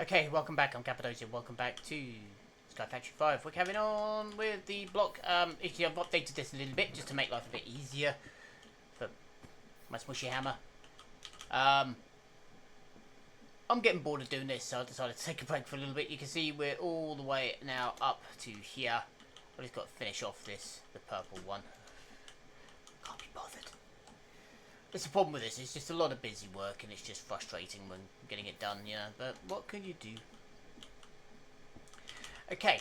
Okay, welcome back. I'm Cappadocia. Welcome back to Sky Factory 5. We're carrying on with the block. Actually, I've updated this a little bit just to make life a bit easier for my smushy hammer. I'm getting bored of doing this, so I decided to take a break for a little bit. You can see we're all the way now up to here. I've just got to finish off the purple one. Can't be bothered. That's the problem with this. It's just a lot of busy work, and it's just frustrating when getting it done, you know. But what can you do? Okay.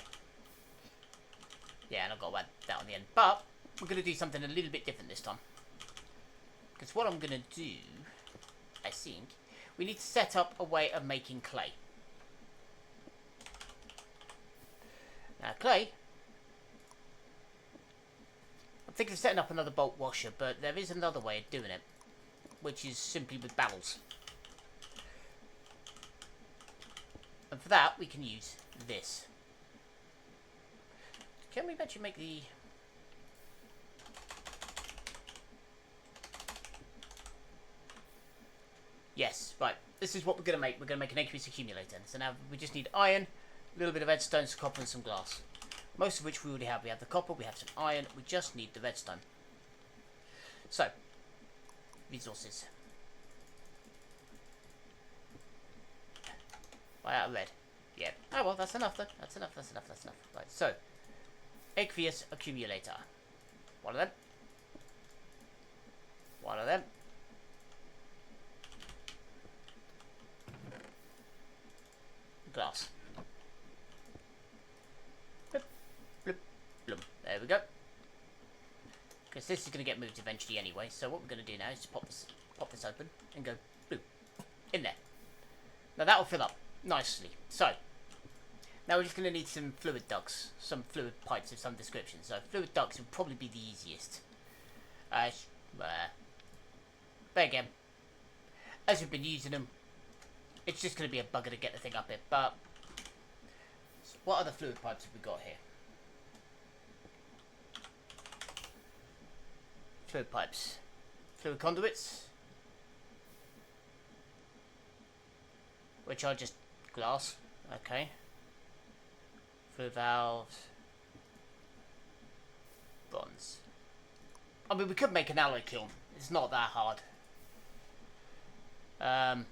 Yeah, and I've got to add that on the end. But we're going to do something a little bit different this time. Because what I'm going to do, I think, we need to set up a way of making clay. Now, clay, I'm thinking of setting up another bolt washer, but there is another way of doing it, which is simply with barrels. And for that, we can use this. Can we actually make the... Yes, right. This is what we're going to make. We're going to make an aqueous accumulator. So now we just need iron, a little bit of redstone, some copper and some glass. Most of which we already have. We have the copper, we have some iron, we just need the redstone. So, resources. Right, out of red. Yeah. Oh well, that's enough then. That's enough. Right, so aqueous accumulator. One of them. One of them. Glass. Blip, blip, blum. There we go. Because this is going to get moved eventually anyway. So what we're going to do now is pop this open and go boop in there. Now that will fill up nicely. So now we're just going to need some fluid ducts, some fluid pipes of some description. So fluid ducts will probably be the easiest. But again, as we've been using them, it's just going to be a bugger to get the thing up here. But what other fluid pipes have we got here? Fluid pipes. Fluid conduits. Which are just glass. Okay. Fluid valves. Bronze. I mean, we could make an alloy kiln. It's not that hard. I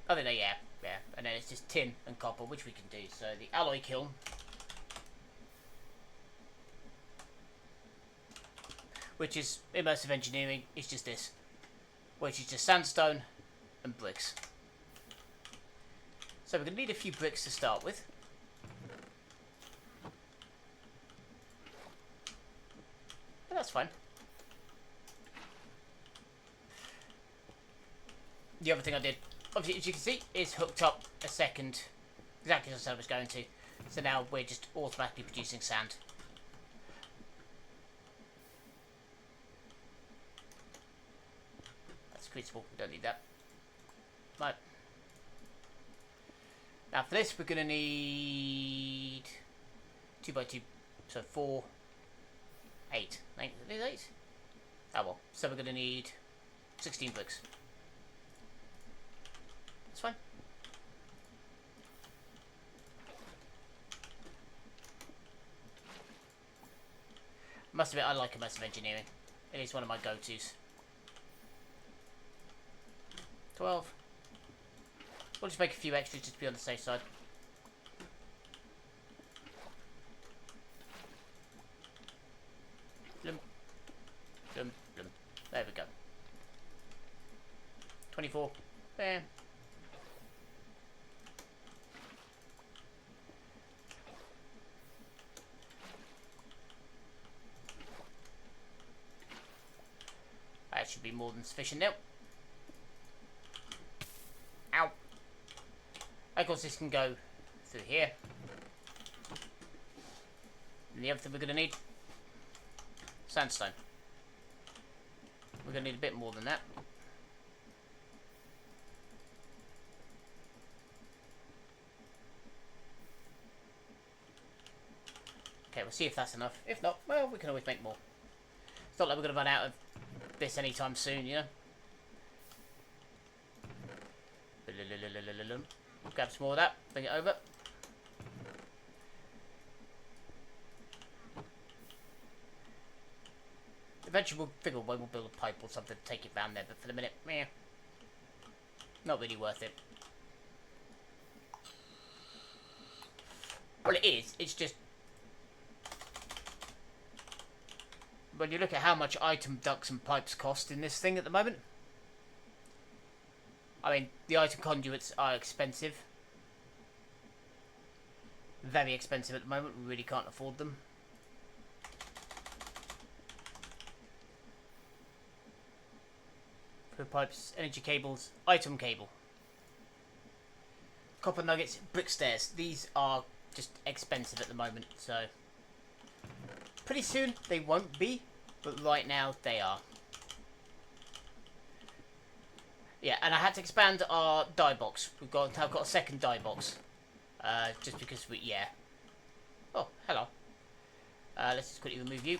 don't know, yeah. And then it's just tin and copper, which we can do. So the alloy kiln. Which is immersive engineering. It's just this. Which is just sandstone and bricks. So we're going to need a few bricks to start with. But that's fine. The other thing I did, obviously, as you can see, is hooked up a second, exactly as I said I was going to. So now we're just automatically producing sand. That's crucible, we don't need that. Right. Now for this, we're going to need 2x2, so 4, 8. Is it 8? Oh well, so we're going to need 16 bricks. That's fine. Must admit, I like immersive engineering. It is one of my go-tos. 12. We'll just make a few extras just to be on the safe side. Blum. Blum. Blum. There we go. 24. There. That should be more than sufficient now. Ow. Of course, this can go through here. And the other thing we're going to need, sandstone. We're going to need a bit more than that. Okay, we'll see if that's enough. If not, well, we can always make more. It's not like we're going to run out of this anytime soon, you know. Grab some more of that, bring it over. Eventually we'll figure a way we'll build a pipe or something to take it down there, but for the minute, meh. Not really worth it. Well, it is, it's just... when you look at how much item ducts and pipes cost in this thing at the moment, I mean, the item conduits are expensive. Very expensive at the moment, we really can't afford them. Fluid pipes, energy cables, item cable. Copper nuggets, brick stairs. These are just expensive at the moment, so... pretty soon they won't be, but right now they are. Yeah, and I had to expand our dye box. I've got a second dye box. Just because we, yeah. Oh, hello. Let's just quickly remove you.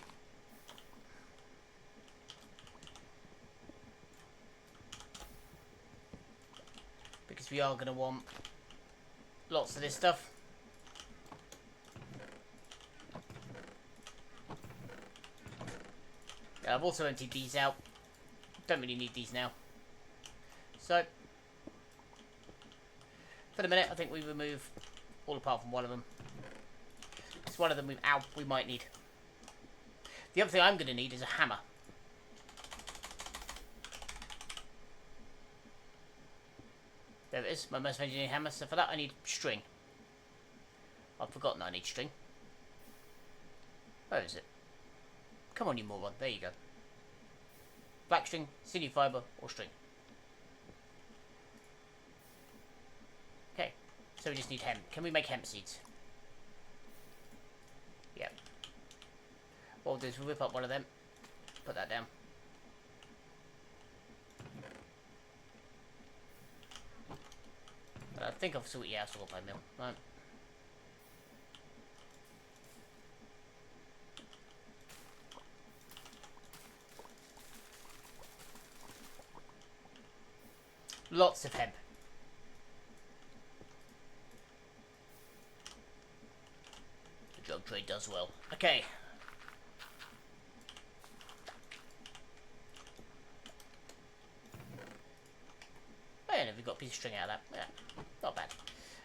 Because we are going to want lots of this stuff. I've also emptied these out. Don't really need these now. So, for the minute, I think we remove all apart from one of them. It's one of them we might need. The other thing I'm going to need is a hammer. There it is, my most engineering hammer. So for that I need string. I've forgotten I need string. Where is it? Come on, you moron. There you go. Black string, sinew fibre, or string. Okay, so we just need hemp. Can we make hemp seeds? Yep. What we'll do is we'll whip up one of them. Put that down. I think I've sorted, yeah, I've sorted by mill. Right. Lots of hemp. The drug trade does well. Okay. Oh, yeah, we've got a piece of string out of that. Yeah, not bad.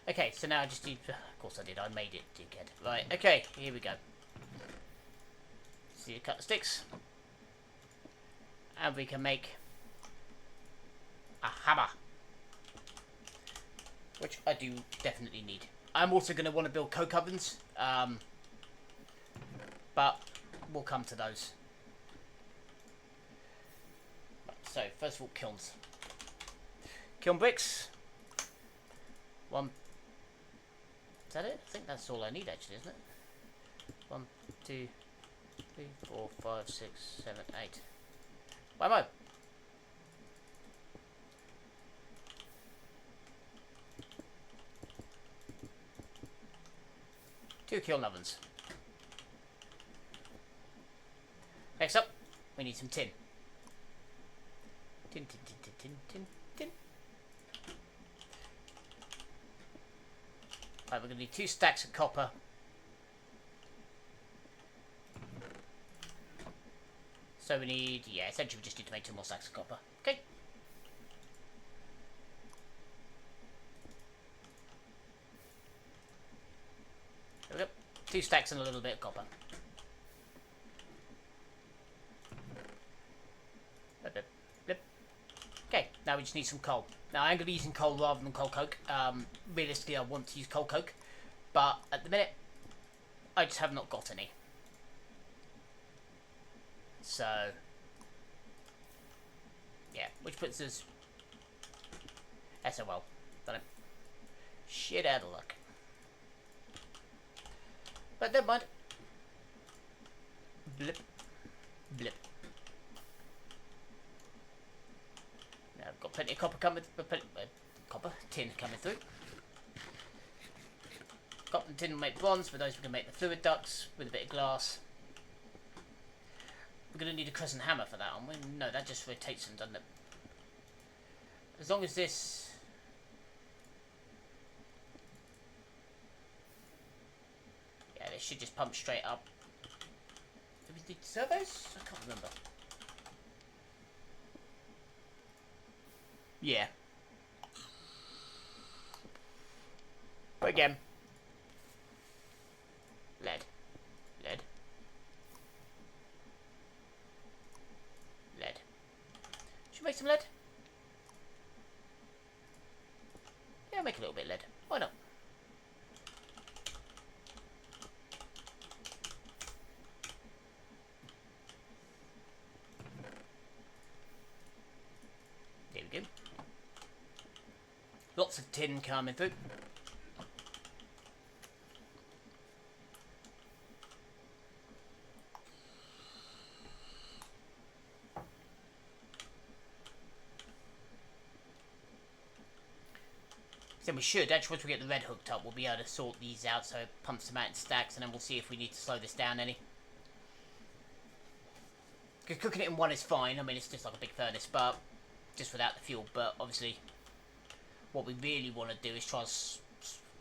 Okay, so now I just need... of course I did, I made it, dickhead. Right, okay, here we go. See, cut the sticks. And we can make a hammer. Which I do definitely need. I'm also going to want to build coke ovens. But we'll come to those. Right, so, first of all, kilns. Kiln bricks. One. Is that it? I think that's all I need actually, isn't it? 1, 2, 3, 4, 5, 6, 7, 8. Why am I? Two kiln ovens. Next up, we need some tin. Tin, tin, tin, tin, tin, tin, tin. Right, we're going to need 2 stacks of copper. So we need, yeah, essentially we just need to make 2 more stacks of copper. Okay. There we go. 2 stacks and a little bit of copper. Blip, blip. Okay, now we just need some coal. Now I'm going to be using coal rather than coal coke. Realistically I want to use coal coke, but at the minute I just have not got any. So, yeah, which puts us SOL. Done it. Shit out of luck. But never mind. Blip. Blip. Now I've got plenty of copper coming, tin coming through. Copper and tin will make bronze. For those we can make the fluid ducts with a bit of glass. We're going to need a crescent hammer for that, aren't we? No, that just rotates them, doesn't it? As long as this... should just pump straight up. Did we do servos? I can't remember. Yeah. But again. Lead. Lead. Lead. Should we make some lead? Yeah, make a little bit of lead. Why not? There we go. Lots of tin coming through. Then we should, actually, once we get the red hooked up, we'll be able to sort these out so it pumps them out in stacks, and then we'll see if we need to slow this down any. Because cooking it in one is fine, I mean, it's just like a big furnace, but just without the fuel. But obviously, what we really want to do is try and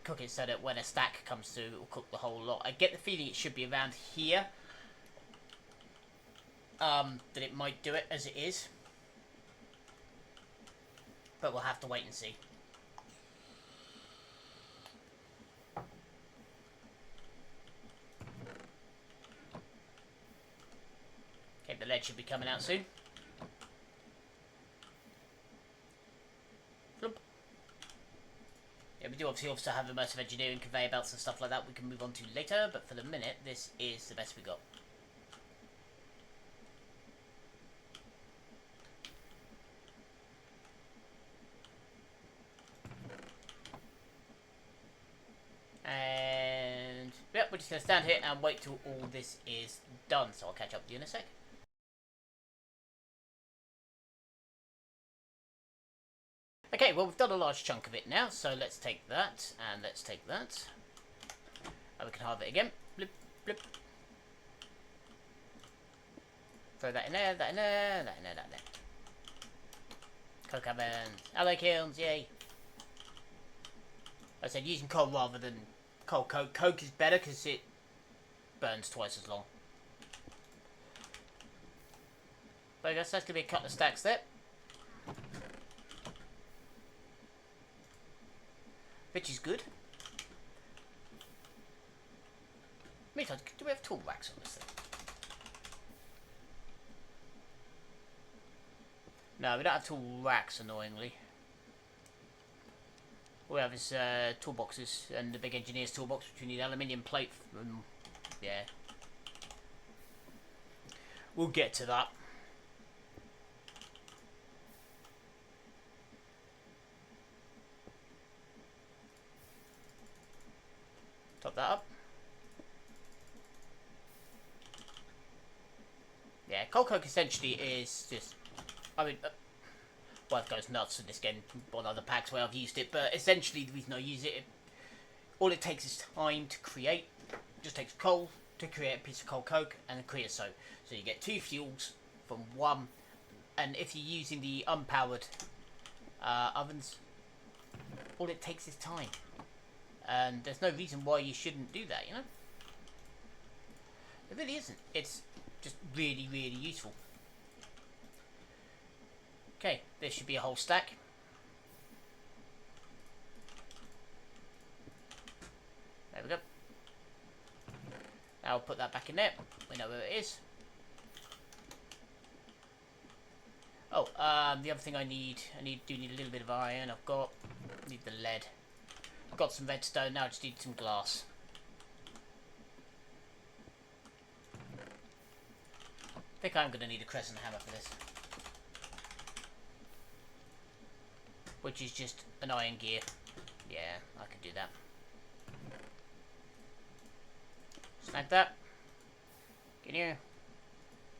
cook it so that when a stack comes through, it will cook the whole lot. I get the feeling it should be around here, that it might do it as it is. But we'll have to wait and see. Okay, the lead should be coming out soon. Flump. Yeah, we do obviously also have immersive engineering, conveyor belts and stuff like that we can move on to later, but for the minute, this is the best we got. And yep, we're just going to stand here and wait till all this is done, so I'll catch up with you in a sec. Okay, well, we've done a large chunk of it now, so let's take that, and let's take that. And we can halve it again. Blip, blip. Throw that in there, that in there, that in there, that in there. Coke oven. Alloy kilns, yay. I said using coal rather than coal coke. Coke is better because it burns twice as long. But I guess that's going to be a couple of stacks there. Which is good. Meantime, do we have tool racks on this thing? No, we don't have tool racks, annoyingly. All we have is toolboxes and the big engineer's toolbox, which we need aluminium plate from. Yeah. We'll get to that. Top that up. Yeah, coal coke essentially is just, I mean, well, it goes nuts in this game on other packs where I've used it, but essentially the reason I use it, all it takes is time to create. It just takes coal to create a piece of coal coke and a creosote. So you get two fuels from one, and if you're using the unpowered ovens, all it takes is time. And there's no reason why you shouldn't do that, you know? It really isn't. It's just really, really useful. Okay, this should be a whole stack. There we go. Now I'll put that back in there. We know where it is. Oh, the other thing I do need a little bit of iron. Need the lead. I've got some redstone, now I just need some glass. I think I'm going to need a crescent hammer for this. Which is just an iron gear. Yeah, I can do that. Snag that. Get here.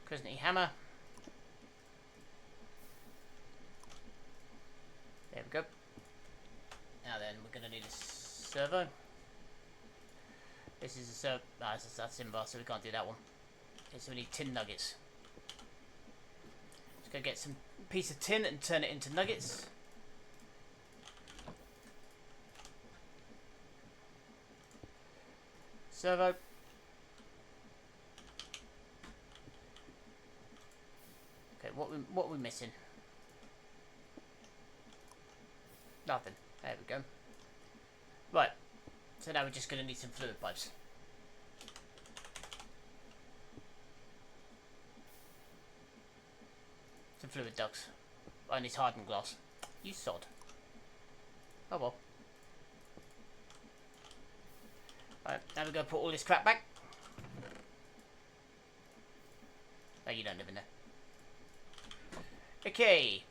Crescent hammer. There we go. Now then, we're going to need a servo. This is a servo. Ah, that's Simbar, so we can't do that one. Okay, so we need tin nuggets. Let's go get some piece of tin and turn it into nuggets. Servo. what are we missing? Nothing. There we go. Right. So now we're just going to need some fluid pipes. Some fluid ducts. And it's hardened glass. You sod. Oh well. Right, now we're going to put all this crap back. Oh, you don't live in there. Okay.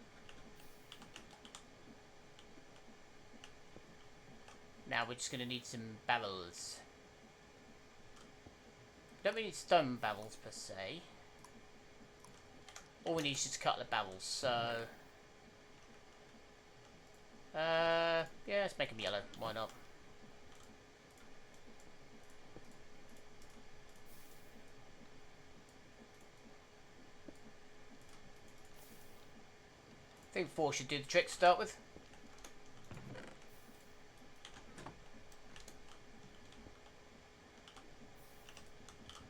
Now we're just going to need some barrels. Don't really need stone barrels per se. All we need is just a couple of barrels, so... yeah, let's make them yellow. Why not? I think 4 should do the trick to start with.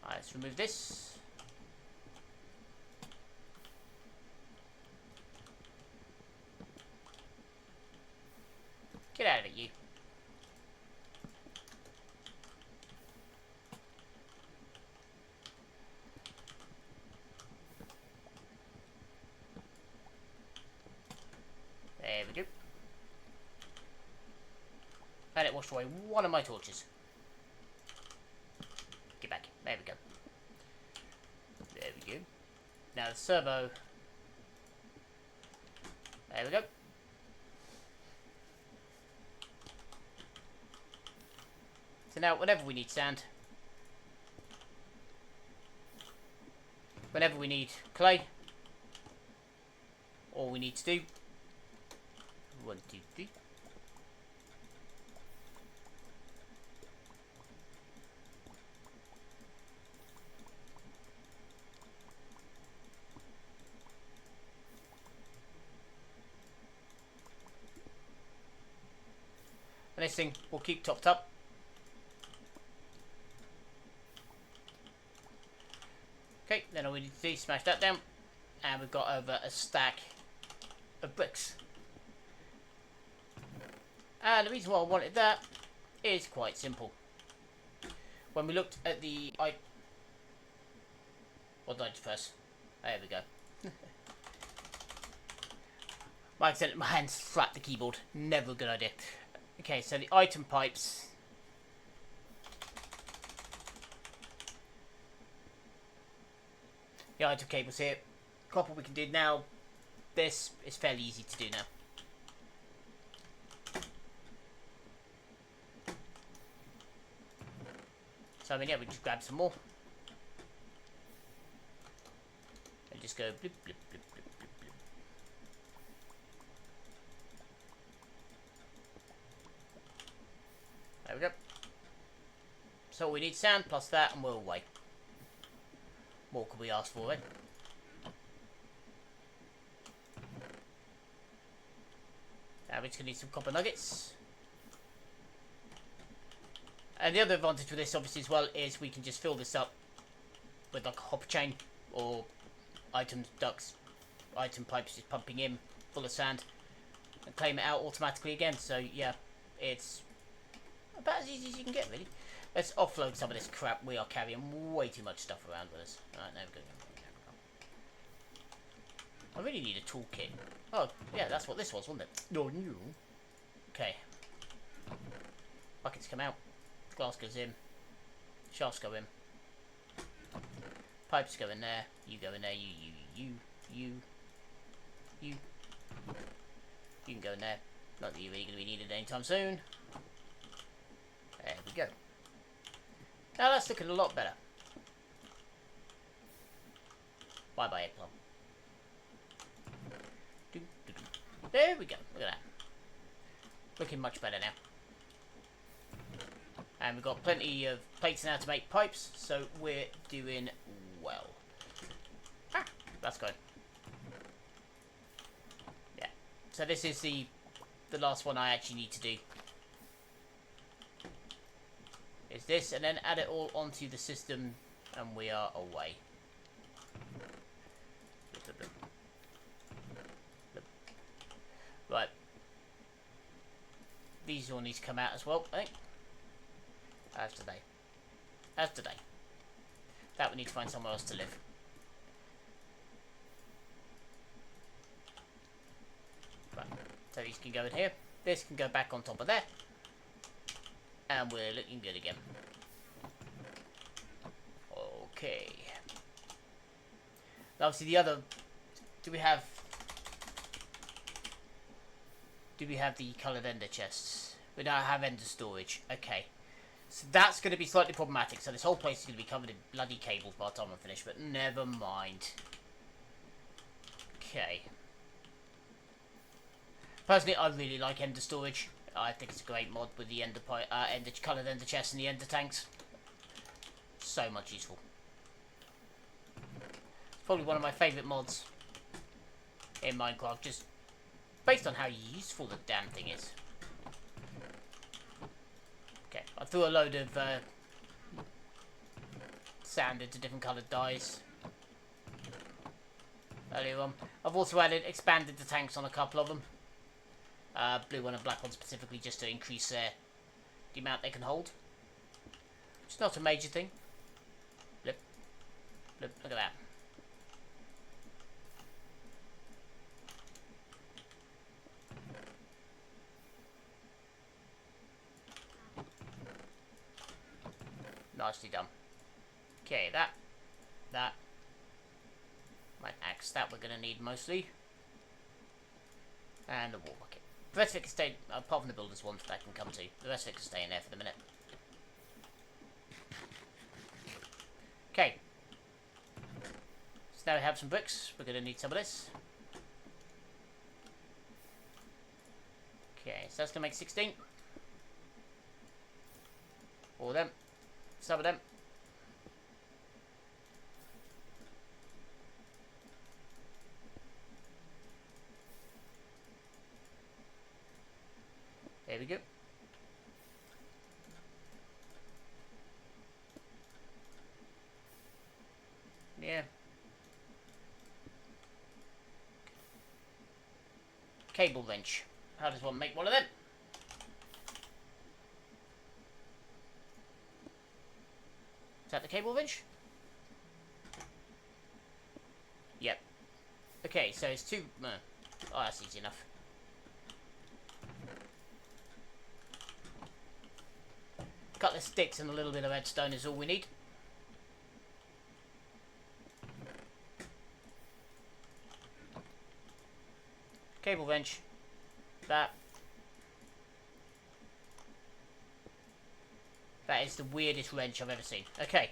Alright, let's remove this. Get out of it, you. There we go. And it washed away one of my torches. Get back. There we go. There we go. Now the servo. There we go. So now, whenever we need sand, whenever we need clay, all we need to do, 1, 2, 3. And this thing will keep topped up. Okay, then all we need to do is smash that down, and we've got over a stack of bricks. And the reason why I wanted that is quite simple. When we looked at the... What did I do first? There we go. My accident, my hand slapped the keyboard. Never a good idea. Okay, so the item pipes... The item cables here. A couple we can do now. This is fairly easy to do now. So I mean, yeah, we just grab some more. And just go blip, blip, blip, blip, blip, blip. There we go. So we need sand plus that and we're away. What could we ask for, eh? Now we're just going to need some copper nuggets. And the other advantage with this, obviously, as well, is we can just fill this up with like a hopper chain or item ducts, item pipes just pumping in full of sand and claim it out automatically again. So, yeah, it's about as easy as you can get, really. Let's offload some of this crap. We are carrying way too much stuff around with us. Alright, there we go. I really need a toolkit. Oh, yeah, that's what this was, wasn't it? No, no. Okay. Buckets come out. Glass goes in. Shafts go in. Pipes go in there. You go in there. You. You can go in there. Not that you're really going to be needed anytime soon. There we go. Now that's looking a lot better. Bye bye, eggplant. There we go. Look at that. Looking much better now. And we've got plenty of plates now to make pipes, so we're doing well. Ah, that's good. Yeah. So this is the last one I actually need to do. Is this, and then add it all onto the system, and we are away. These all need to come out as well, I think. As do they. As do they. That we need to find somewhere else to live. Right. So these can go in here. This can go back on top of there. And we're looking good again. Okay. Now, obviously the other... Do we have the coloured ender chests? We don't have ender storage. Okay. So that's going to be slightly problematic. So this whole place is going to be covered in bloody cables by the time I'm finished. But never mind. Okay. Personally, I really like ender storage. I think it's a great mod with the coloured ender chests and the ender tanks. So much useful. It's probably one of my favourite mods in Minecraft, just based on how useful the damn thing is. Okay, I threw a load of sand into different coloured dyes earlier on. I've also expanded the tanks on a couple of them. Blue one and black one specifically, just to increase the amount they can hold. It's not a major thing. Blip. Blip. Look at that. Nicely done. Okay, that. My axe, that we're going to need mostly. And a war bucket. The rest of it can stay, apart from the builder's one that I can come to. The rest of it can stay in there for the minute. Okay. So now we have some bricks. We're going to need some of this. Okay, so that's going to make 16. All of them. Some of them. There we go. Yeah. Cable wrench. How does one make one of them? Is that the cable wrench? Yep. Okay, so it's two... oh, that's easy enough. A couple of sticks and a little bit of redstone is all we need. Cable wrench. That is the weirdest wrench I've ever seen. Okay.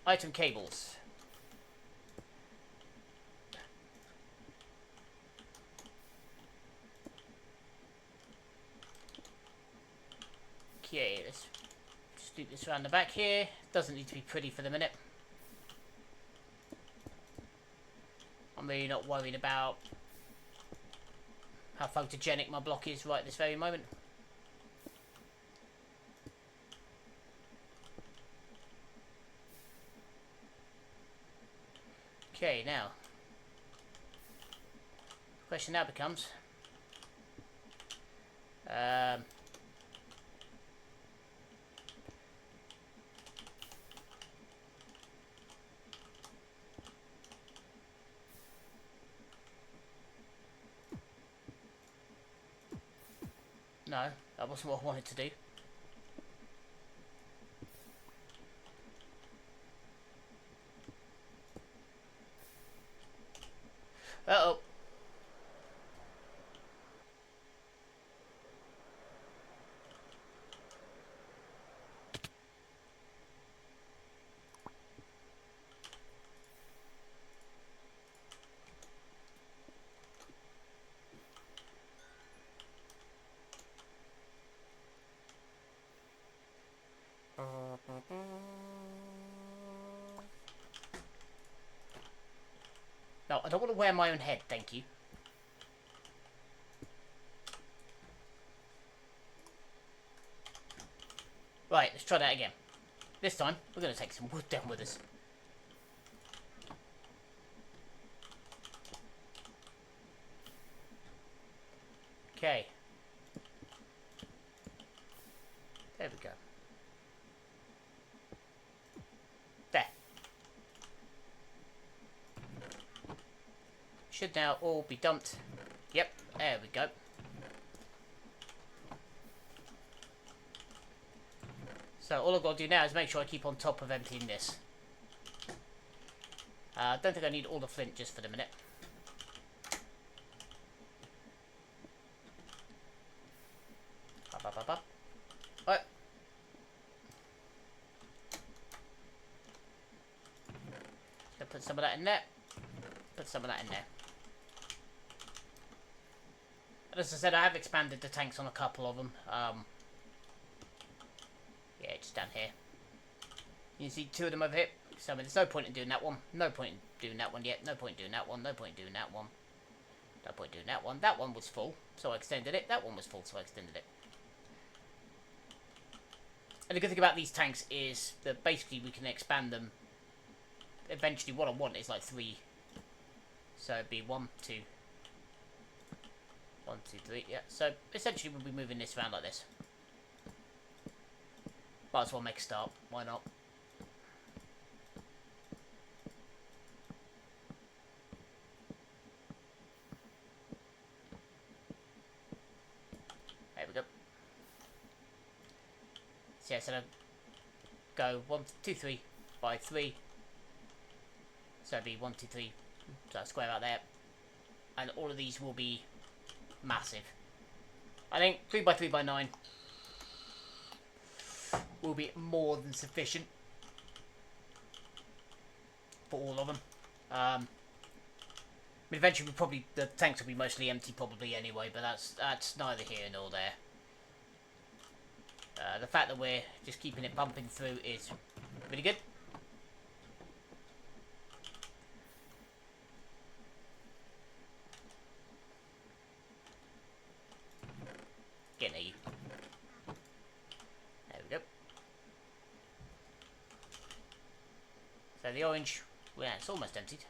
Item cables. Okay, let's just do this around the back here. Doesn't need to be pretty for the minute. I'm really not worried about how photogenic my block is right this very moment. Okay, now the question now becomes no, that wasn't what I wanted to do. Uh-oh. No, I don't want to wear my own head, thank you. Right, let's try that again. This time, we're going to take some wood down with us. Okay. go. There. Should now all be dumped. Yep, there we go. So all I've got to do now is make sure I keep on top of emptying this. I don't think I need all the flint just for the minute. Up. Right. Gonna put some of that in there. Put some of that in there. And as I said, I have expanded the tanks on a couple of them. Yeah, just down here. You can see two of them over here. So I mean, there's no point in doing that one. No point in doing that one yet. No point in doing that one. No point in doing that one. No point in doing that one. That one was full, so I extended it. That one was full, so I extended it. And the good thing about these tanks is that basically we can expand them. Eventually, what I want is like 3. So it'd be 1, 2, 1, 2, 3. Yeah. So essentially, we'll be moving this around like this. Might as well make a start. Why not? There we go. So yeah, so go 1, 2, 3 by 3. So it'd be 1, 2, 3. So a square out there. And all of these will be massive. I think 3 by 3 by 9 will be more than sufficient for all of them. I mean, eventually the tanks will be mostly empty probably anyway, but that's neither here nor there. The fact that we're just keeping it pumping through is really good. Getting at you. There we go. So the orange, well, yeah, it's almost emptied.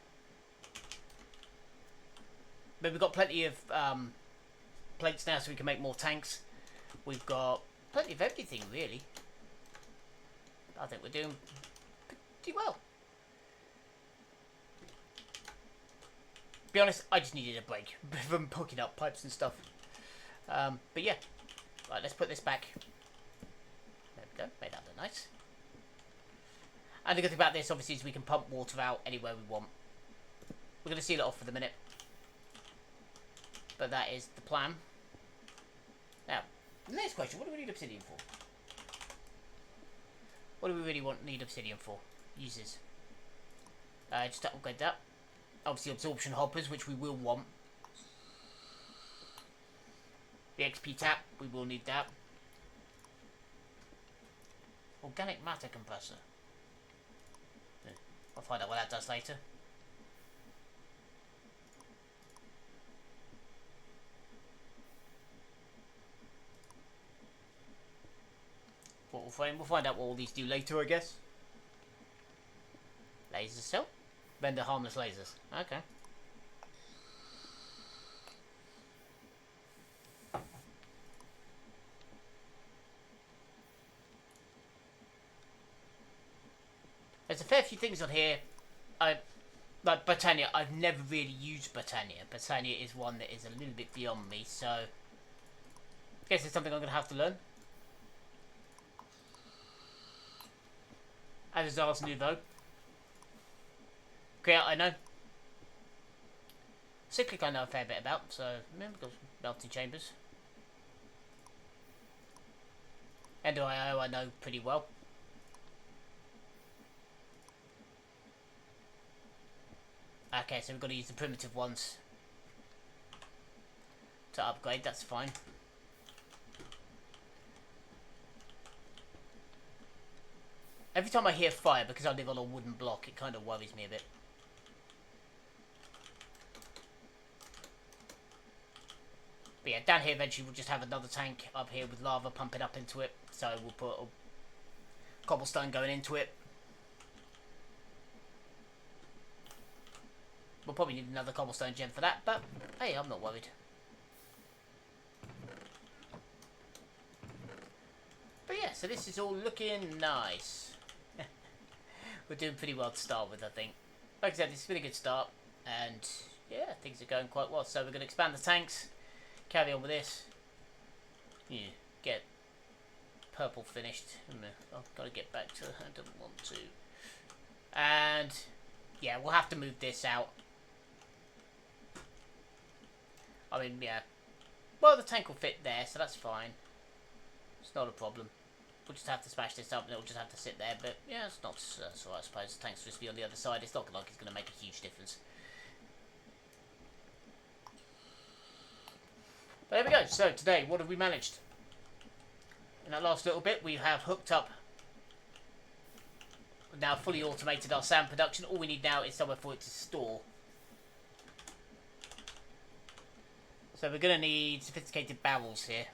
But we've got plenty of plates now, so we can make more tanks. We've got plenty of everything, really. I think we're doing pretty well. To be honest, I just needed a break from hooking up pipes and stuff. But yeah, right, let's put this back. There we go, made that look nice. And the good thing about this, obviously, is we can pump water out anywhere we want. We're going to seal it off for the minute. But that is the plan. Now, the next question, what do we need obsidian for? What do we really need obsidian for? Uses. Just to upgrade that. Obviously, absorption hoppers, which we will want. The XP tap, we will need that. Organic matter compressor. I'll find out what that does later. Portal frame, we'll find out what all these do later, I guess. Laser cell? Render harmless lasers. Okay. There's a fair few things on here. Like Britannia, I've never really used Britannia. Britannia is one that is a little bit beyond me, so I guess it's something I'm going to have to learn. As is Ars Nouveau. Okay, I know. Cyclic I know a fair bit about, so remember those melting chambers. Ender.io I know pretty well. Okay, so we've got to use the primitive ones to upgrade, that's fine. Every time I hear fire, because I live on a wooden block, it kind of worries me a bit. But yeah, down here eventually we'll just have another tank up here with lava pumping up into it. So we'll put a cobblestone going into it. We'll probably need another cobblestone gem for that, but hey, I'm not worried. But yeah, so this is all looking nice. We're doing pretty well to start with, I think. Like I said, it's been a good start, and yeah, things are going quite well. So we're going to expand the tanks, carry on with this. Yeah, get purple finished. I've got to get back to. I don't want to. And yeah, we'll have to move this out. I mean, yeah. Well, the tank will fit there, so that's fine. It's not a problem. We'll just have to smash this up and it'll just have to sit there. But yeah, it's not so I suppose. The tank's just be on the other side. It's not like it's going to make a huge difference. But there we go. So today, what have we managed? In that last little bit, we have hooked up. We've now fully automated our sand production. All we need now is somewhere for it to store. So we're going to need sophisticated barrels here.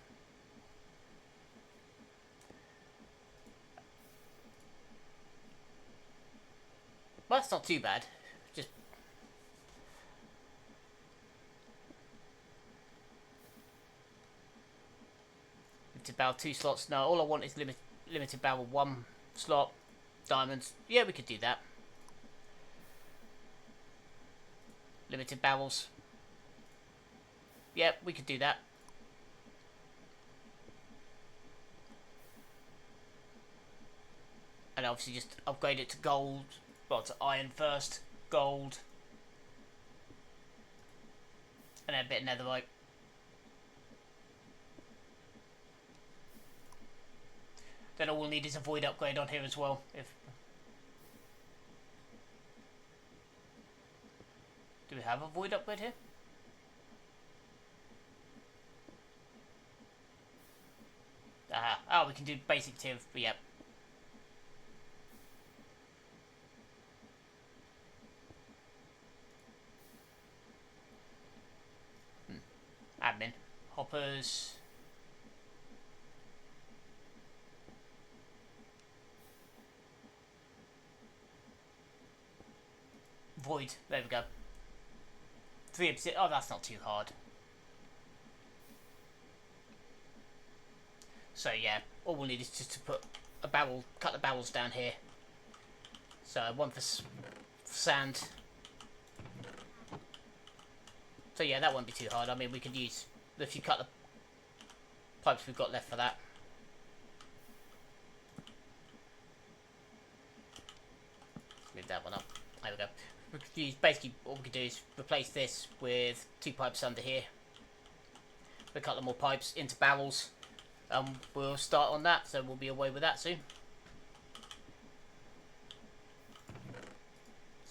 Well, that's not too bad. Just limited barrel 2 slots. No, all I want is limited barrel 1 slot. Diamonds. Yeah, we could do that. Limited barrels. Yeah, we could do that. And obviously just upgrade it to gold. Well, to iron first. Gold. And then a bit of netherite. Then all we'll need is a void upgrade on here as well. Do we have a void upgrade here? Aha. Oh, we can do basic tier. Yep. Admin. Hoppers. Void. There we go. 3 obsidian. Oh, that's not too hard. So yeah, all we'll need is just to put a barrel, cut the barrels down here. So one for sand. So yeah, that won't be too hard. I mean, we could use, if you cut the pipes we've got left for that. Move that one up. There we go. We could use, basically what we could do is replace this with 2 pipes under here. We'll cut the more pipes into barrels. We'll start on that, so we'll be away with that soon.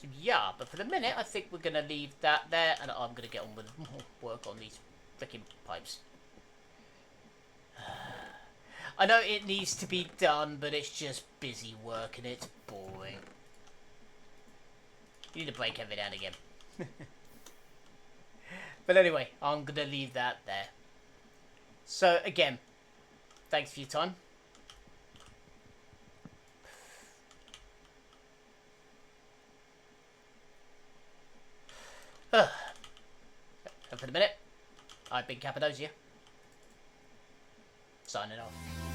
So yeah, but for the minute, I think we're going to leave that there, and I'm going to get on with more work on these freaking pipes. I know it needs to be done, but it's just busy work and it's boring. You need a break every now and again. But anyway, I'm going to leave that there. So again, thanks for your time. And for the minute, I've been Cappadocia. Signing off.